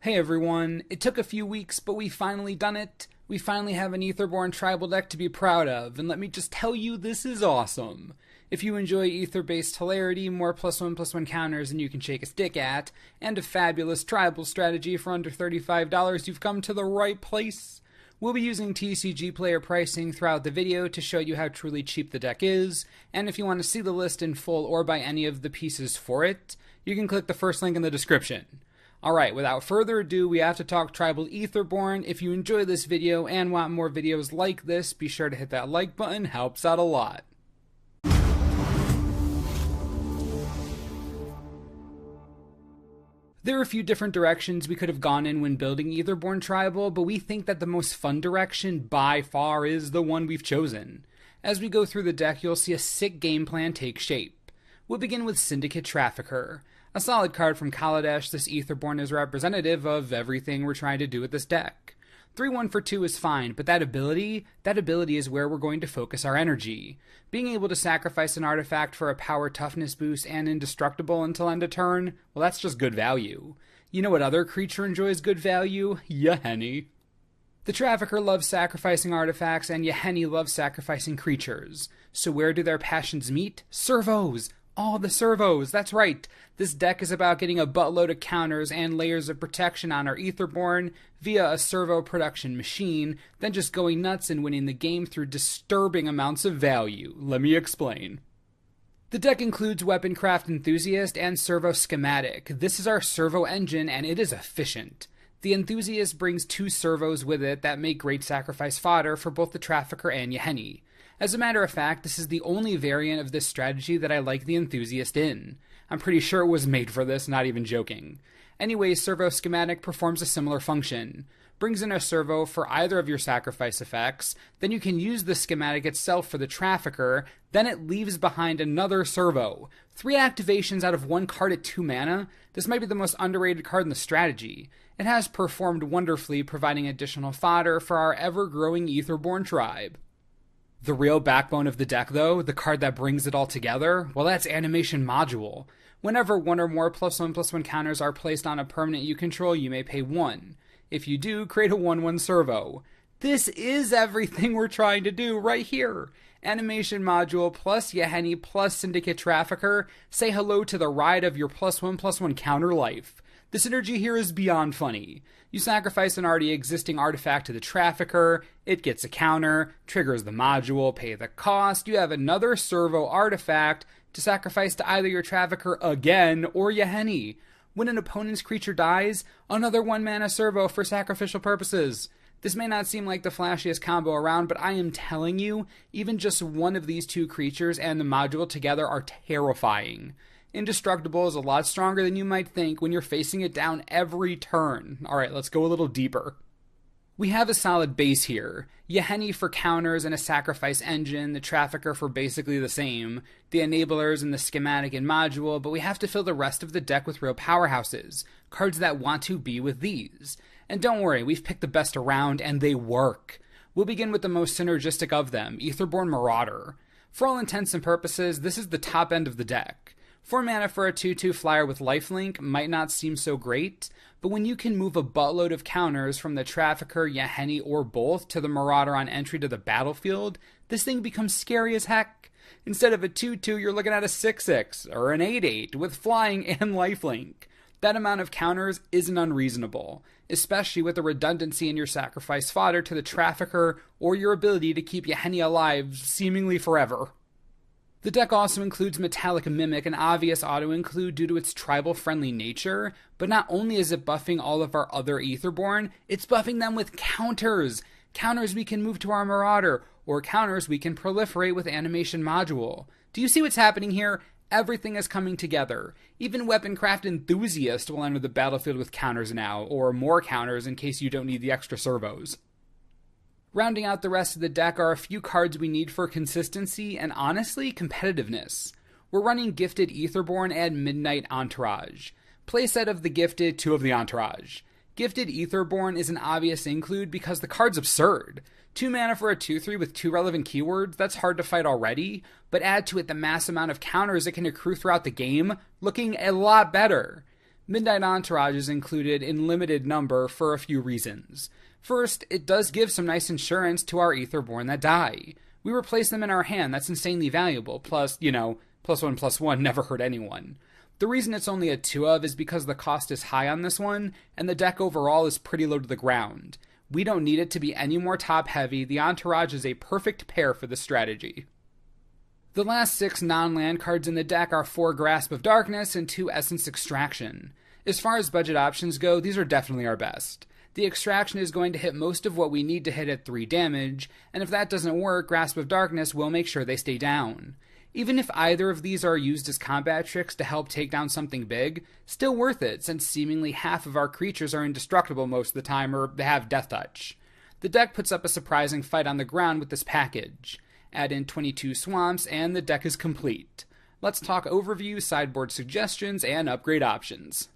Hey everyone, it took a few weeks, but we finally done it. We finally have an Aetherborn tribal deck to be proud of, and let me just tell you, this is awesome. If you enjoy Aether-based hilarity, more +1/+1 counters than you can shake a stick at, and a fabulous tribal strategy for under $35, you've come to the right place. We'll be using TCG player pricing throughout the video to show you how truly cheap the deck is, and if you want to see the list in full or buy any of the pieces for it, you can click the first link in the description. Alright, without further ado, we have to talk Tribal Aetherborn. If you enjoy this video and want more videos like this, be sure to hit that like button, helps out a lot. There are a few different directions we could have gone in when building Aetherborn Tribal, but we think that the most fun direction by far is the one we've chosen. As we go through the deck, you'll see a sick game plan take shape. We'll begin with Syndicate Trafficker. A solid card from Kaladesh, this Aetherborn is representative of everything we're trying to do with this deck. 3-1 for 2 is fine, but that ability is where we're going to focus our energy. Being able to sacrifice an artifact for a power toughness boost and indestructible until end of turn, well, that's just good value. You know what other creature enjoys good value? Yahenni. The Trafficker loves sacrificing artifacts, and Yahenni loves sacrificing creatures. So where do their passions meet? Servos! All the servos, that's right. This deck is about getting a buttload of counters and layers of protection on our Aetherborn via a servo production machine, then just going nuts and winning the game through disturbing amounts of value. Let me explain. The deck includes Weaponcraft Enthusiast and Servo Schematic. This is our servo engine and it is efficient. The Enthusiast brings 2 servos with it that make great sacrifice fodder for both the Trafficker and Yahenni. As a matter of fact, this is the only variant of this strategy that I like the Enthusiast in. I'm pretty sure it was made for this, not even joking. Anyway, Servo Schematic performs a similar function. Brings in a servo for either of your sacrifice effects, then you can use the schematic itself for the Trafficker, then it leaves behind another servo. 3 activations out of 1 card at 2 mana? This might be the most underrated card in the strategy. It has performed wonderfully, providing additional fodder for our ever-growing Aetherborn tribe. The real backbone of the deck, though, the card that brings it all together, well, that's Animation Module. Whenever 1 or more +1/+1 counters are placed on a permanent you control, you may pay 1. If you do, create a 1/1 servo. This is everything we're trying to do right here. Animation Module plus Yahenni plus Syndicate Trafficker. Say hello to the ride of your +1/+1 counter life. The synergy here is beyond funny. You sacrifice an already existing artifact to the Trafficker, it gets a counter, triggers the module, pay the cost, you have another servo artifact to sacrifice to either your Trafficker again or Yahenni. When an opponent's creature dies, another 1-mana servo for sacrificial purposes. This may not seem like the flashiest combo around, but I am telling you, even just one of these 2 creatures and the module together are terrifying. Indestructible is a lot stronger than you might think when you're facing it down every turn. Alright, let's go a little deeper. We have a solid base here. Yahenni for counters and a sacrifice engine, the Trafficker for basically the same, the enablers and the schematic and module, but we have to fill the rest of the deck with real powerhouses, cards that want to be with these. And don't worry, we've picked the best around and they work. We'll begin with the most synergistic of them, Aetherborn Marauder. For all intents and purposes, this is the top end of the deck. 4 mana for a 2/2 flyer with lifelink might not seem so great, but when you can move a buttload of counters from the Trafficker, Yahenni, or both to the Marauder on entry to the battlefield, this thing becomes scary as heck. Instead of a 2/2, you're looking at a 6/6, or an 8/8, with flying and lifelink. That amount of counters isn't unreasonable, especially with the redundancy in your sacrifice fodder to the Trafficker, or your ability to keep Yahenni alive seemingly forever. The deck also includes Metallic Mimic, an obvious auto-include due to its tribal-friendly nature, but not only is it buffing all of our other Aetherborn, it's buffing them with counters! Counters we can move to our Marauder, or counters we can proliferate with Animation Module. Do you see what's happening here? Everything is coming together. Even Weaponcraft Enthusiast will enter the battlefield with counters now, or more counters in case you don't need the extra servos. Rounding out the rest of the deck are a few cards we need for consistency and, honestly, competitiveness. We're running Gifted Aetherborn and Midnight Entourage. Playset of the Gifted, 2 of the Entourage. Gifted Aetherborn is an obvious include because the card's absurd. 2 mana for a 2/3 with 2 relevant keywords, that's hard to fight already, but add to it the mass amount of counters it can accrue throughout the game, looking a lot better. Midnight Entourage is included in limited number for a few reasons. First, it does give some nice insurance to our Aetherborn that die. We replace them in our hand, that's insanely valuable, plus, +1/+1 never hurt anyone. The reason it's only a 2 of is because the cost is high on this one, and the deck overall is pretty low to the ground. We don't need it to be any more top heavy, the Entourage is a perfect pair for this strategy. The last 6 non-land cards in the deck are 4 Grasp of Darkness and 2 Essence Extraction. As far as budget options go, these are definitely our best. The Extraction is going to hit most of what we need to hit at 3 damage, and if that doesn't work, Grasp of Darkness will make sure they stay down. Even if either of these are used as combat tricks to help take down something big, still worth it since seemingly half of our creatures are indestructible most of the time or have Death Touch. The deck puts up a surprising fight on the ground with this package. Add in 22 swamps and the deck is complete. Let's talk overview, sideboard suggestions, and upgrade options.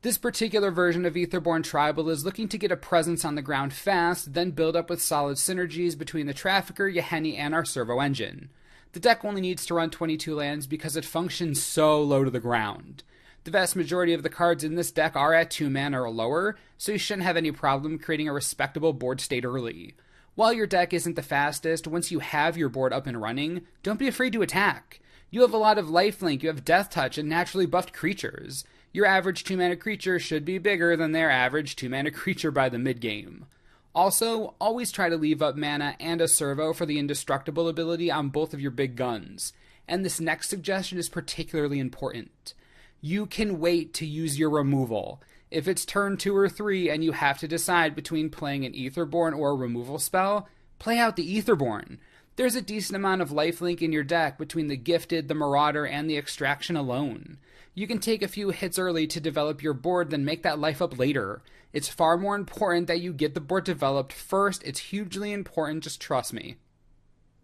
This particular version of Aetherborn Tribal is looking to get a presence on the ground fast, then build up with solid synergies between the Trafficker, Yahenni, and our servo engine. The deck only needs to run 22 lands because it functions so low to the ground. The vast majority of the cards in this deck are at 2 mana or lower, so you shouldn't have any problem creating a respectable board state early. While your deck isn't the fastest, once you have your board up and running, don't be afraid to attack. You have a lot of lifelink, you have Death Touch, and naturally buffed creatures. Your average 2-mana creature should be bigger than their average 2-mana creature by the mid-game. Also, always try to leave up mana and a servo for the indestructible ability on both of your big guns. And this next suggestion is particularly important. You can wait to use your removal. If it's turn 2 or 3 and you have to decide between playing an Aetherborn or a removal spell, play out the Aetherborn. There's a decent amount of lifelink in your deck between the Gifted, the Marauder, and the Extraction alone. You can take a few hits early to develop your board, then make that life up later. It's far more important that you get the board developed first. It's hugely important, just trust me.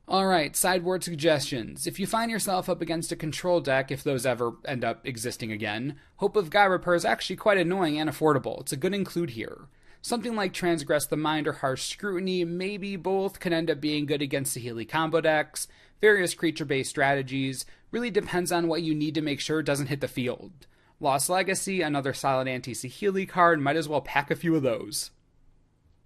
Alright, sideboard suggestions. If you find yourself up against a control deck, if those ever end up existing again, Hope of God Repair is actually quite annoying and affordable. It's a good include here. Something like Transgress the Mind or Harsh Scrutiny, maybe both, could end up being good against Saheeli combo decks. Various creature-based strategies, really depends on what you need to make sure it doesn't hit the field. Lost Legacy, another solid anti-Saheeli card, might as well pack a few of those.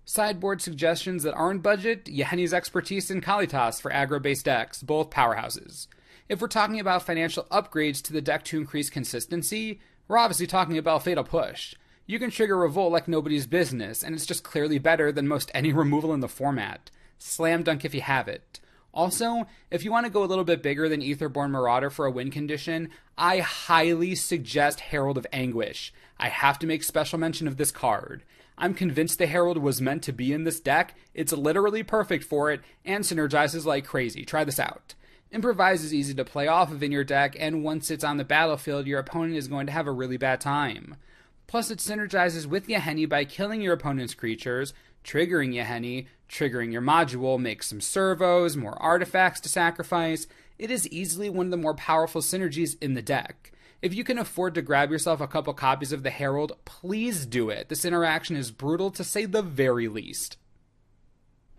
Sideboard suggestions that aren't budget, Yahenni's Expertise and Kalitas for aggro-based decks, both powerhouses. If we're talking about financial upgrades to the deck to increase consistency, we're obviously talking about Fatal Push. You can trigger Revolt like nobody's business, and it's just clearly better than most any removal in the format. Slam dunk if you have it. Also, if you want to go a little bit bigger than Aetherborn Marauder for a win condition, I highly suggest Herald of Anguish. I have to make special mention of this card. I'm convinced the Herald was meant to be in this deck, it's literally perfect for it, and synergizes like crazy. Try this out. Improvise is easy to play off of in your deck, and once it's on the battlefield, your opponent is going to have a really bad time. Plus, it synergizes with Yahenni by killing your opponent's creatures, triggering Yahenni, triggering your module, makes some servos, more artifacts to sacrifice. It is easily one of the more powerful synergies in the deck. If you can afford to grab yourself a couple copies of the Herald, please do it. This interaction is brutal to say the very least.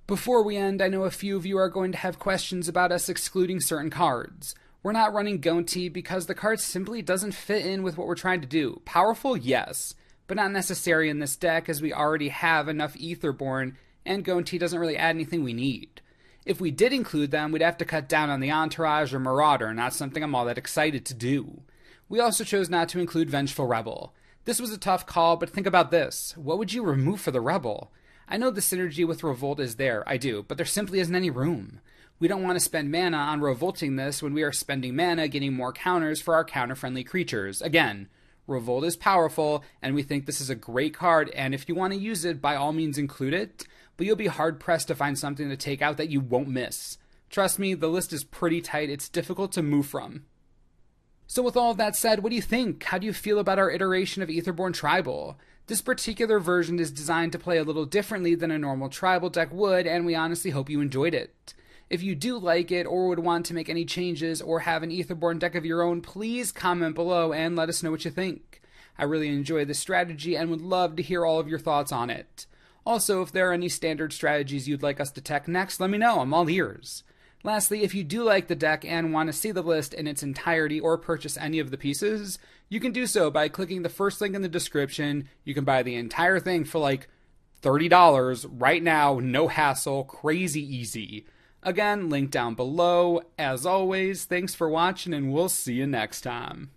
Before we end, I know a few of you are going to have questions about us excluding certain cards. We're not running Gonti because the card simply doesn't fit in with what we're trying to do. Powerful, yes, but not necessary in this deck as we already have enough Aetherborn, and Gonti doesn't really add anything we need. If we did include them, we'd have to cut down on the Entourage or Marauder, not something I'm all that excited to do. We also chose not to include Vengeful Rebel. This was a tough call, but think about this. What would you remove for the Rebel? I know the synergy with Revolt is there, I do, but there simply isn't any room. We don't want to spend mana on revolting this when we are spending mana getting more counters for our counter-friendly creatures. Again, Revolt is powerful, and we think this is a great card, and if you want to use it, by all means include it, but you'll be hard-pressed to find something to take out that you won't miss. Trust me, the list is pretty tight, it's difficult to move from. So with all of that said, what do you think? How do you feel about our iteration of Aetherborn Tribal? This particular version is designed to play a little differently than a normal Tribal deck would, and we honestly hope you enjoyed it. If you do like it, or would want to make any changes, or have an Aetherborn deck of your own, please comment below and let us know what you think. I really enjoy this strategy and would love to hear all of your thoughts on it. Also, if there are any standard strategies you'd like us to tech next, let me know, I'm all ears. Lastly, if you do like the deck and want to see the list in its entirety or purchase any of the pieces, you can do so by clicking the first link in the description. You can buy the entire thing for like $30 right now, no hassle, crazy easy. Again, link down below. As always, thanks for watching and we'll see you next time.